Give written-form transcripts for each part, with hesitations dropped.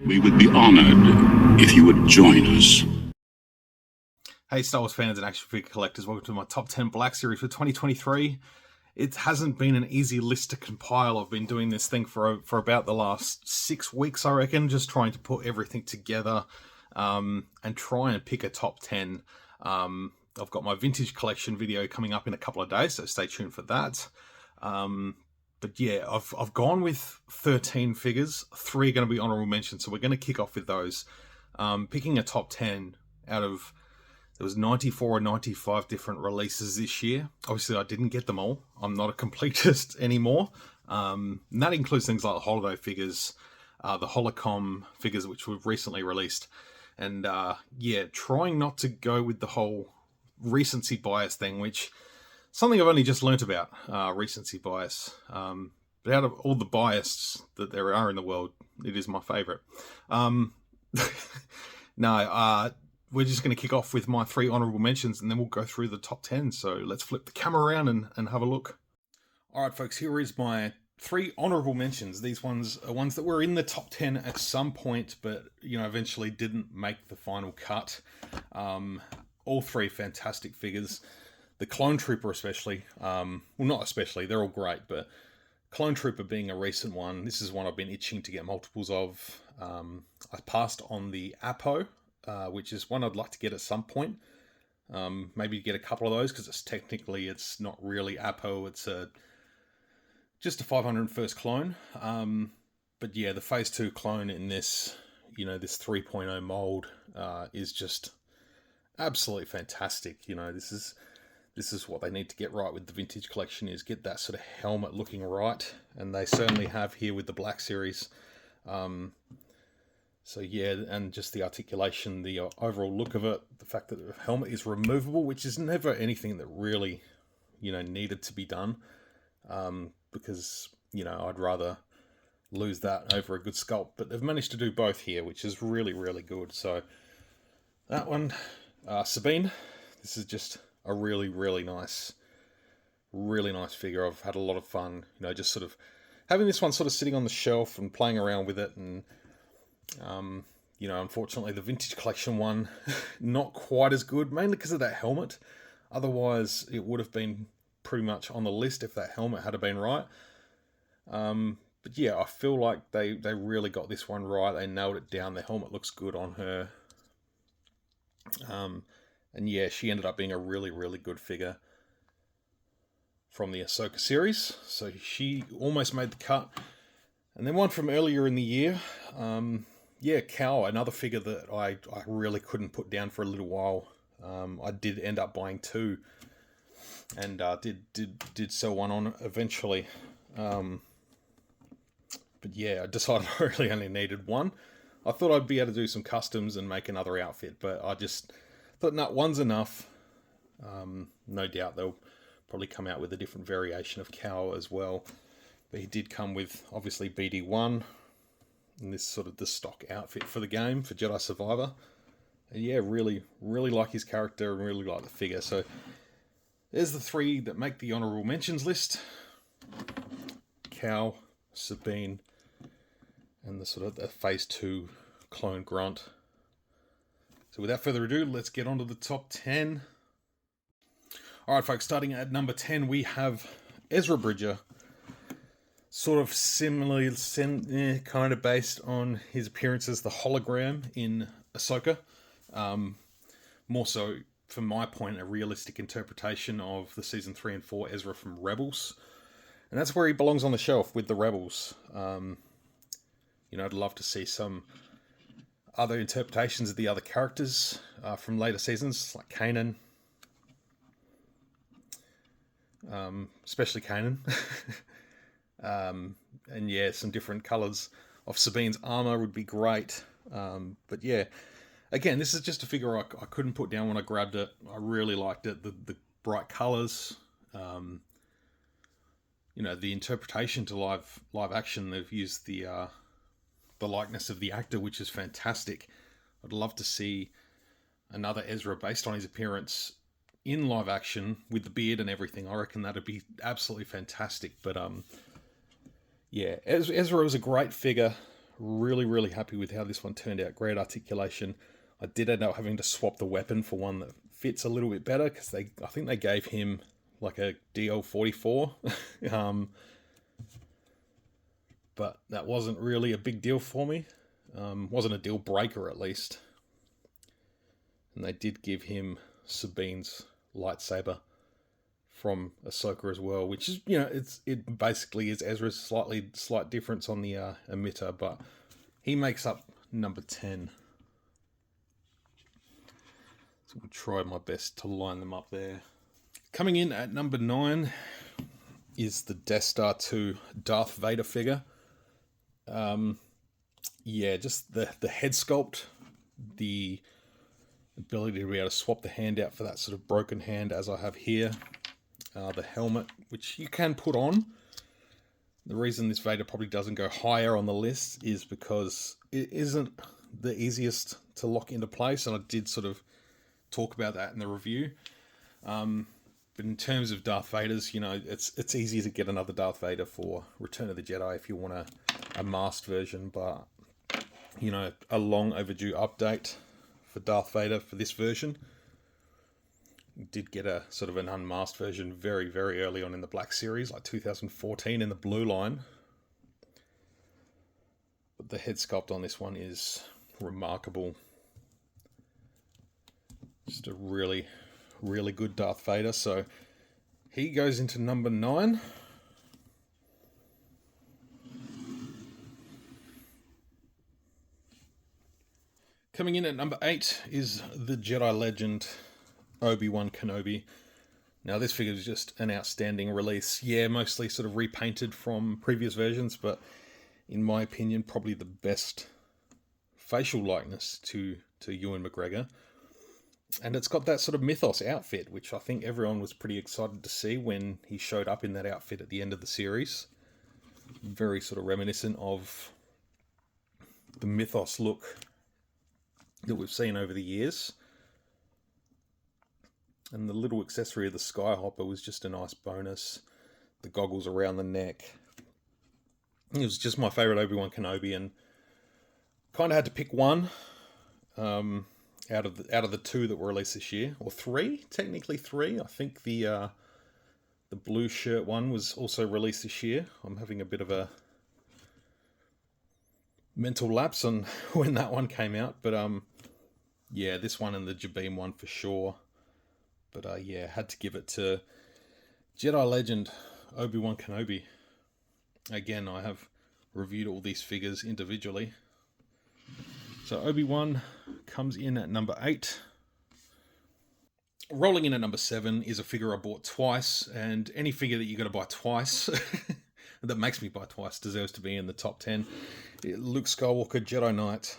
We would be honored if you would join us. Hey Star Wars fans and action figure collectors, welcome to my top 10 Black Series for 2023. It hasn't been an easy list to compile. I've been doing this thing for about the last 6 weeks, I reckon, just trying to put everything together and try and pick a top 10. I've got my vintage collection video coming up in a couple of days, so stay tuned for that. But yeah, I've gone with 13 figures. 3 are going to be honorable mentions, so we're going to kick off with those. Picking a top 10 out of... There was 94 or 95 different releases this year. Obviously, I didn't get them all. I'm not a completist anymore. And that includes things like the holiday figures, the Holocom figures, which we've recently released. And yeah, trying not to go with the whole recency bias thing, which something I've only just learnt about, recency bias. But out of all the bias that there are in the world, it is my favourite. We're just going to kick off with my 3 honourable mentions and then we'll go through the top 10. So let's flip the camera around and have a look. All right, folks, here is my 3 honourable mentions. These ones are ones that were in the top 10 at some point, but, eventually didn't make the final cut. All 3 fantastic figures. The Clone Trooper especially. Well, not especially, they're all great, but Clone Trooper being a recent one. This is one I've been itching to get multiples of. I passed on the Apo, which is one I'd like to get at some point. Maybe get a couple of those, because it's not really Apo, it's just a 501st clone. But yeah, the Phase 2 clone in this, this 3.0 mold is just absolutely fantastic. This is what they need to get right with the vintage collection, is get that sort of helmet looking right, and they certainly have here with the Black Series. So yeah, and just the articulation, the overall look of it, the fact that the helmet is removable, which is never anything that really, needed to be done. Because, I'd rather lose that over a good sculpt. But they've managed to do both here, which is really, really good. So that one, Sabine, this is just a really, really nice figure. I've had a lot of fun, just sort of having this one sort of sitting on the shelf and playing around with it. And unfortunately the vintage collection one, not quite as good, mainly because of that helmet. Otherwise, it would have been pretty much on the list if that helmet had been right. But yeah, I feel like they really got this one right. They nailed it down. The helmet looks good on her. And yeah, she ended up being a really, really good figure from the Ahsoka series. So she almost made the cut. And then one from earlier in the year, Cow, another figure that I really couldn't put down for a little while. I did end up buying 2, and did sell one on eventually. But yeah, I decided I really only needed 1. I thought I'd be able to do some customs and make another outfit, but I just thought, no, 1's enough. No doubt they'll probably come out with a different variation of Cow as well. But he did come with, obviously, BD1, and this sort of the stock outfit for the game, for Jedi Survivor. And yeah, really, really like his character and really like the figure. So there's the 3 that make the honourable mentions list. Cow, Sabine, and the sort of the Phase 2 clone Grunt. So without further ado, let's get on to the top 10. Alright folks, starting at number 10, we have Ezra Bridger. Sort of similarly, kind of based on his appearance as the hologram in Ahsoka. More so, from my point, a realistic interpretation of the Season 3 and 4 Ezra from Rebels. And that's where he belongs on the shelf with the Rebels. I'd love to see some other interpretations of the other characters from later seasons, like Kanan. Especially Kanan. And yeah, some different colours of Sabine's armour would be great. But yeah, again, this is just a figure I couldn't put down when I grabbed it. I really liked it. The bright colours. The interpretation to live action. They've used the likeness of the actor, which is fantastic. I'd love to see another Ezra based on his appearance in live action with the beard and everything. I reckon that'd be absolutely fantastic. But yeah, Ezra was a great figure. really happy with how this one turned out. Great articulation. I did end up having to swap the weapon for one that fits a little bit better, because I think they gave him like a DL44. But that wasn't really a big deal for me. Wasn't a deal breaker, at least. And they did give him Sabine's lightsaber from Ahsoka as well, which is, it basically is Ezra's slight difference on the emitter, but he makes up number 10. So I'll try my best to line them up there. Coming in at number 9 is the Death Star 2 Darth Vader figure. Just the head sculpt, the ability to be able to swap the hand out for that sort of broken hand as I have here. The helmet, which you can put on. The reason this Vader probably doesn't go higher on the list is because it isn't the easiest to lock into place, and I did sort of talk about that in the review. But in terms of Darth Vaders, it's easy to get another Darth Vader for Return of the Jedi if you want a masked version, but a long overdue update for Darth Vader for this version. Did get a sort of an unmasked version very early on in the Black Series, like 2014 in the blue line. But the head sculpt on this one is remarkable. Just a really good Darth Vader. So he goes into number 9. Coming in at number 8 is the Jedi legend Obi-Wan Kenobi. Now this figure is just an outstanding release. Yeah, mostly sort of repainted from previous versions, but in my opinion, probably the best facial likeness to Ewan McGregor. And it's got that sort of Mythos outfit, which I think everyone was pretty excited to see when he showed up in that outfit at the end of the series. Very sort of reminiscent of the Mythos look that we've seen over the years. And the little accessory of the Skyhopper was just a nice bonus. The goggles around the neck. It was just my favourite Obi-Wan Kenobi, and kind of had to pick one out of the 2 that were released this year, or 3, technically 3. I think the blue shirt one was also released this year. I'm having a bit of a mental lapse on when that one came out, but this one and the Jabim one for sure. But had to give it to Jedi legend Obi-Wan Kenobi. Again, I have reviewed all these figures individually. So Obi-Wan comes in at number 8. Rolling in at number 7 is a figure I bought twice, and any figure that you're going to buy twice, that makes me buy twice, deserves to be in the top 10. Luke Skywalker Jedi Knight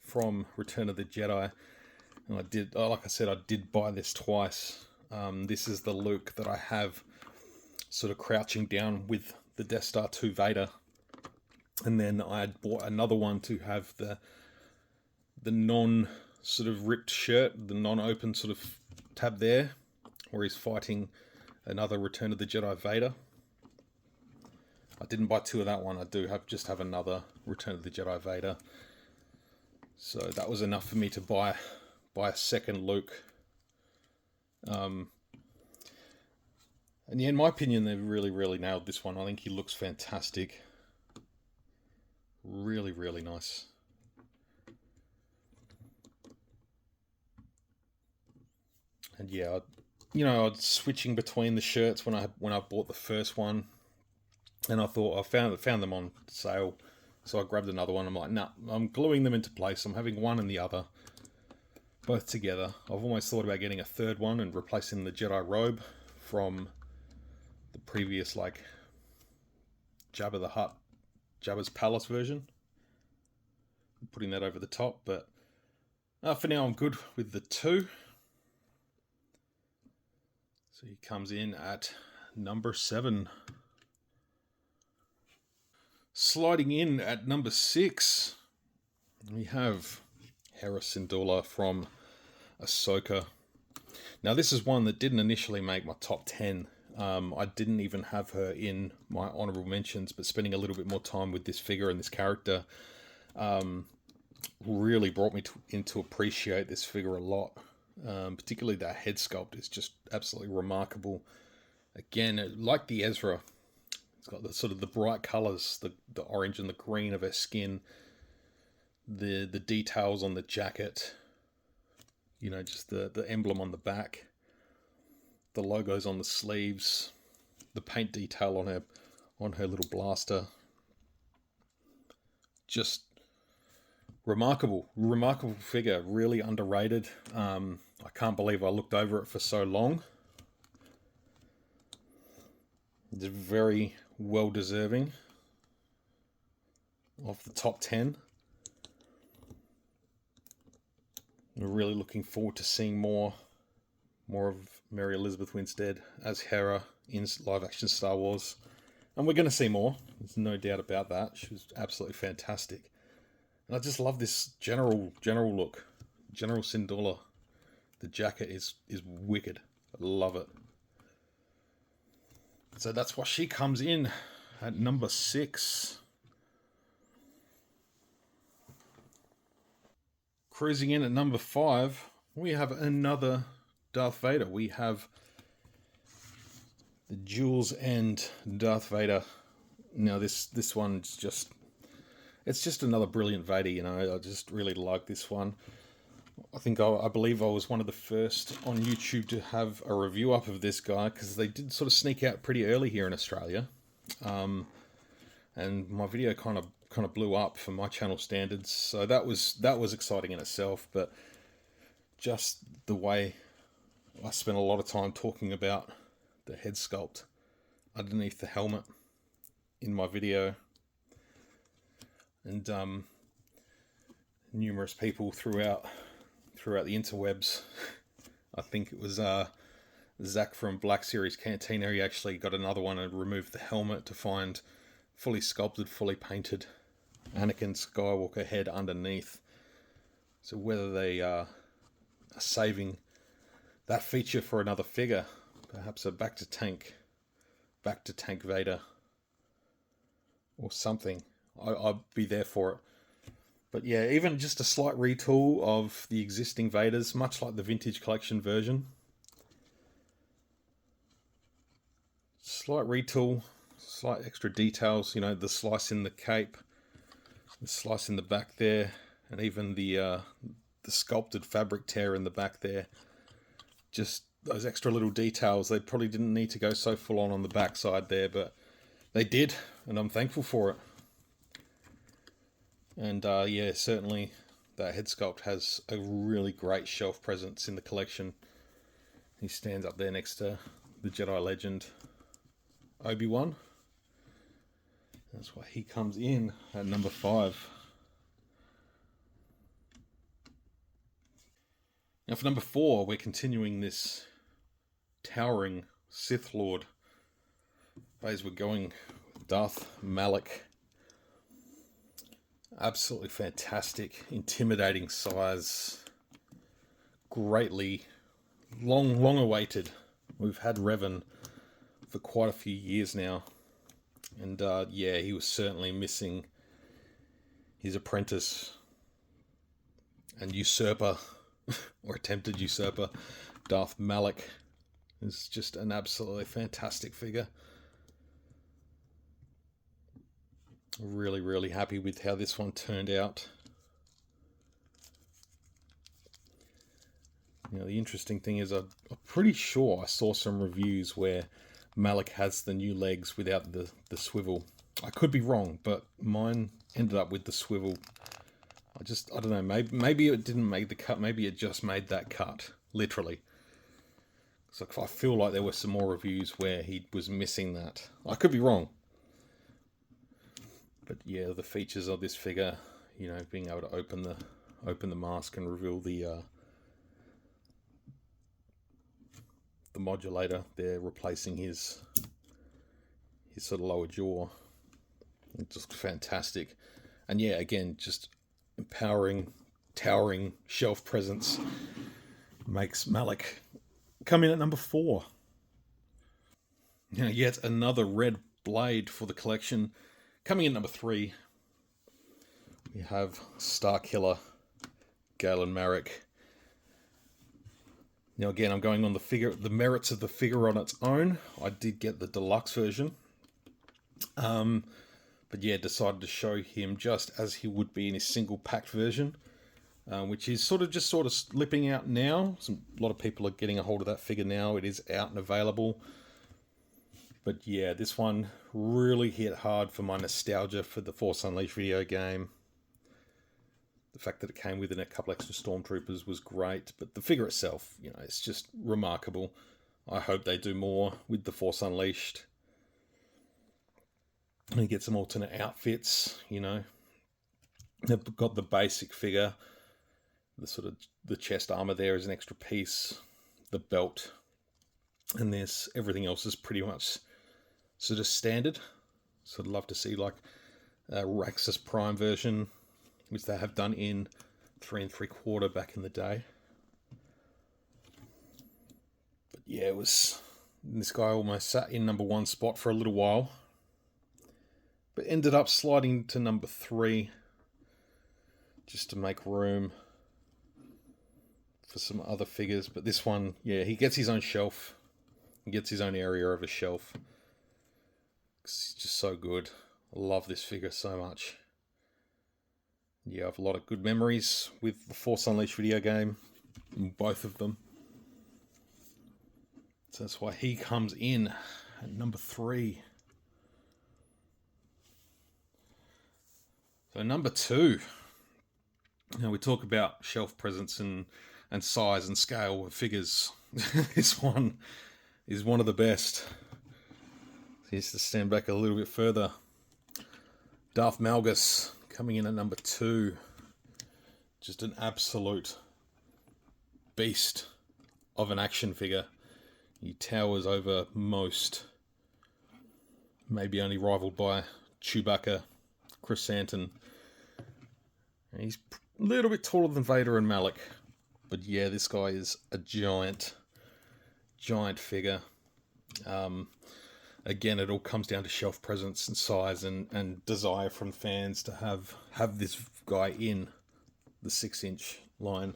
from Return of the Jedi. And I did buy this twice. This is the Luke that I have sort of crouching down with the Death Star 2 Vader. And then I had bought another one to have the non sort of ripped shirt, the non-open sort of tab there, where he's fighting another Return of the Jedi Vader. I didn't buy 2 of that one. I do just have another Return of the Jedi Vader. So that was enough for me to buy a second Luke. And yeah, in my opinion, they really nailed this one. I think he looks fantastic. Really nice. And yeah, I was switching between the shirts when I bought the first one, and I thought I found them on sale, so I grabbed another one. I'm like, nah, I'm gluing them into place. I'm having one and the other, both together. I've almost thought about getting a third one and replacing the Jedi robe from the previous, like, Jabba the Hutt, Jabba's Palace version. Putting that over the top, but for now I'm good with the 2. So he comes in at number 7. Sliding in at number 6, we have Hera Syndulla from Ahsoka. Now this is one that didn't initially make my top 10. I didn't even have her in my honorable mentions, but spending a little bit more time with this figure and this character really brought me into appreciate this figure a lot. Particularly that head sculpt is just absolutely remarkable. Again, like the Ezra, it's got the sort of the bright colours, the orange and the green of her skin, the details on the jacket, you know, just the emblem on the back, the logos on the sleeves, the paint detail on her little blaster. Just remarkable figure, really underrated. I can't believe I looked over it for so long. It's very well deserving of the top 10. We're really looking forward to seeing more of Mary Elizabeth Winstead as Hera in live-action Star Wars. And we're going to see more. There's no doubt about that. She was absolutely fantastic. And I just love this general look. General Syndulla. The jacket is wicked. I love it. So that's why she comes in at number 6. Cruising in at number 5, we have another Darth Vader. We have the Jules End Darth Vader. Now this one's just, it's just another brilliant Vader, you know. I just really like this one. I believe I was one of the first on YouTube to have a review up of this guy, because they did sort of sneak out pretty early here in Australia. And my video kind of blew up for my channel standards, so that was exciting in itself. But just the way I spent a lot of time talking about the head sculpt underneath the helmet in my video, and numerous people throughout the interwebs. I think it was Zach from Black Series Cantina. He actually got another one and removed the helmet to find fully sculpted, fully painted Anakin Skywalker head underneath. So whether they are saving that feature for another figure, perhaps a back to tank Vader or something, I'd be there for it. But yeah, even just a slight retool of the existing Vaders, much like the vintage collection version. Slight retool, slight extra details, you know, the slice in the cape, the slice in the back there, and even the sculpted fabric tear in the back there. Just those extra little details. They probably didn't need to go so full on the back side there, but they did, and I'm thankful for it. And yeah, certainly that head sculpt has a really great shelf presence in the collection. He stands up there next to the Jedi legend Obi-Wan. That's why he comes in at number 5. Now for number 4, we're continuing this towering Sith Lord phase. We're going with Darth Malak. Absolutely fantastic, intimidating size, greatly long awaited. We've had Revan for quite a few years now, and yeah, he was certainly missing his apprentice and usurper, or attempted usurper, Darth Malak. Is just an absolutely fantastic figure. Really happy with how this one turned out. You know, the interesting thing is I'm pretty sure I saw some reviews where Malak has the new legs without the swivel. I could be wrong, but mine ended up with the swivel. I don't know, maybe it didn't make the cut, maybe it just made that cut, literally. So I feel like there were some more reviews where he was missing that. I could be wrong. But yeah, the features of this figure, you know, being able to open the mask and reveal the modulator there, replacing his sort of lower jaw. It's just fantastic. And yeah, again, just empowering, towering shelf presence makes Malak come in at number 4. Now, yet another red blade for the collection. Coming in number 3, we have Star Killer, Galen Marek. Now again, I'm going on the merits of the figure on its own. I did get the deluxe version. But yeah, decided to show him just as he would be in his single packed version, which is sort of slipping out now. A lot of people are getting a hold of that figure now. It is out and available. But yeah, this one really hit hard for my nostalgia for the Force Unleashed video game. The fact that it came with a couple extra Stormtroopers was great, but the figure itself, it's just remarkable. I hope they do more with the Force Unleashed. And you get some alternate outfits, They've got the basic figure. The chest armor there is an extra piece. The belt. And everything else is pretty much sort of standard. So I'd love to see like a Raxus Prime version, which they have done in 3 3/4 back in the day. But yeah, this guy almost sat in number 1 spot for a little while, but ended up sliding to number 3 just to make room for some other figures. But this one, yeah, he gets his own shelf. He gets his own area of a shelf. He's just so good. I love this figure so much. Yeah, I have a lot of good memories with the Force Unleashed video game, both of them. So that's why he comes in at number 3. So number 2. Now we talk about shelf presence and size and scale of figures. This one is one of the best. He has to stand back a little bit further. Darth Malgus coming in at number 2. Just an absolute beast of an action figure. He towers over most. Maybe only rivaled by Chewbacca, Chris Santon. And he's a little bit taller than Vader and Malik. But yeah, this guy is a giant figure. Again, it all comes down to shelf presence and size and desire from fans to have this guy in the 6-inch line.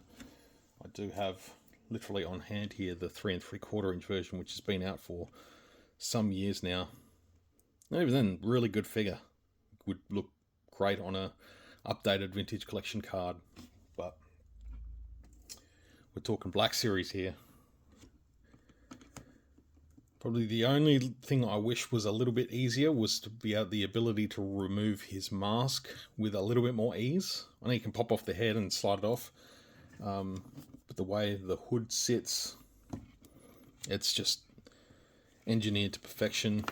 I do have literally on hand here the 3 3/4 inch version, which has been out for some years now. And even then, really good figure. Would look great on a updated vintage collection card. But we're talking Black Series here. Probably the only thing I wish was a little bit easier was to be able the ability to remove his mask with a little bit more ease. I know you can pop off the head and slide it off, but the way the hood sits, it's just engineered to perfection.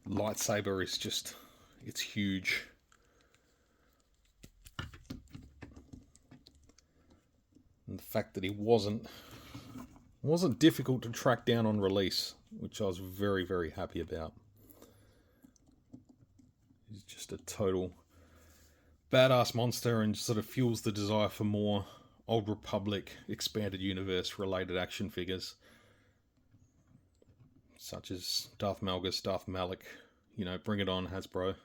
Lightsaber is just, it's huge. And the fact that he wasn't difficult to track down on release, which I was very, very happy about. He's just a total badass monster and sort of fuels the desire for more Old Republic expanded universe related action figures, such as Darth Malgus, Darth Malik. Bring it on, Hasbro.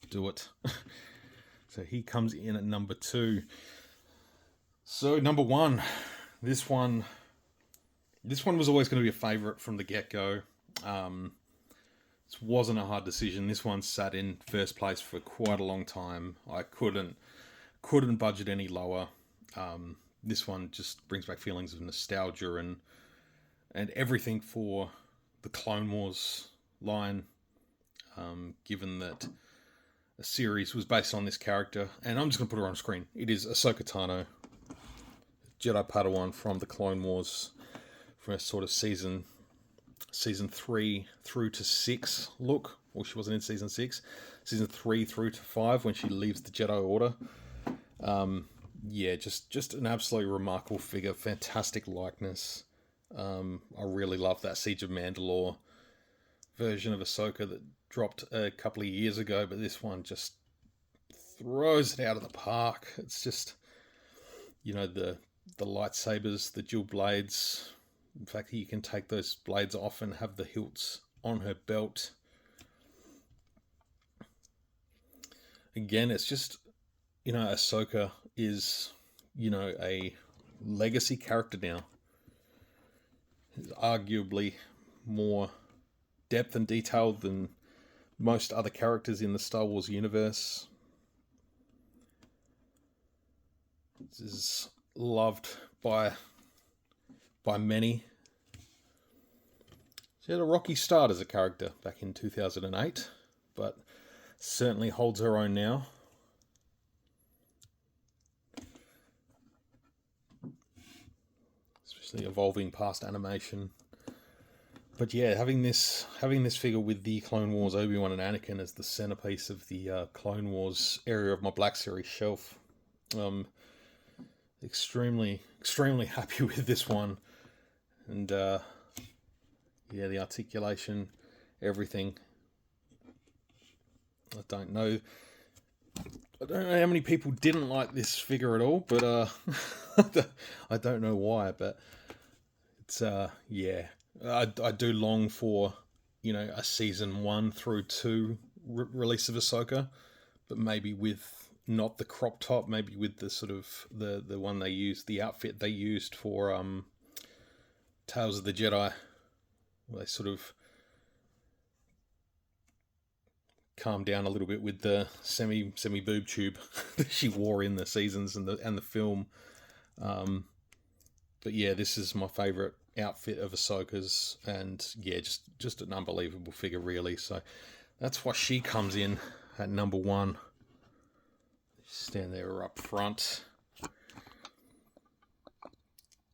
Do it. So he comes in at number 2. So number 1, this one was always going to be a favourite from the get-go. This wasn't a hard decision. This one sat in first place for quite a long time. I couldn't budget any lower. This one just brings back feelings of nostalgia and everything for the Clone Wars line, given that a series was based on this character. And I'm just going to put her on screen. It is Ahsoka Tano, Jedi Padawan from the Clone Wars, from a sort of season 3 through to 6 look. Well, she wasn't in season 6. Season 3 through to 5 when she leaves the Jedi Order. Yeah, just an absolutely remarkable figure. Fantastic likeness. I really love that Siege of Mandalore version of Ahsoka that dropped a couple of years ago, but this one just throws it out of the park. It's just, the lightsabers, the dual blades, In fact, you can take those blades off and have the hilts on her belt. Again, it's just, Ahsoka is, a legacy character now. Arguably more depth and detail than most other characters in the Star Wars universe. This is loved by many. She had a rocky start as a character back in 2008, but certainly holds her own now. Especially evolving past animation. But yeah, having this figure with the Clone Wars Obi-Wan and Anakin as the centerpiece of the Clone Wars area of my Black Series shelf. Extremely happy with this one. And yeah, the articulation, everything. I don't know how many people didn't like this figure at all, but I don't know why, but it's yeah. I do long for, a season 1 through 2 release of Ahsoka, but maybe with not the crop top, maybe with the sort of the one they used, the outfit they used for Tales of the Jedi, where they sort of calmed down a little bit with the semi boob tube that she wore in the seasons and the film. But yeah, this is my favourite outfit of Ahsoka's, and yeah, just an unbelievable figure, really. So that's why she comes in at number 1. Stand there up front.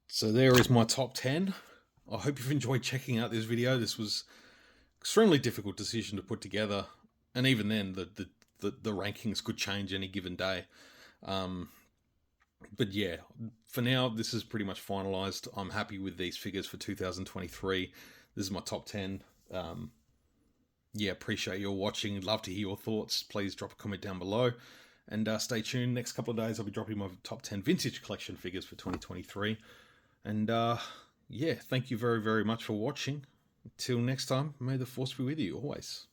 So there is my top 10. I hope you've enjoyed checking out this video. This was extremely difficult decision to put together, and even then, the rankings could change any given day. But yeah, for now, this is pretty much finalized. I'm happy with these figures for 2023. This is my top 10. Yeah, appreciate your watching. Love to hear your thoughts. Please drop a comment down below. And stay tuned. Next couple of days, I'll be dropping my top 10 vintage collection figures for 2023. And yeah, thank you very, very much for watching. Until next time, may the Force be with you always.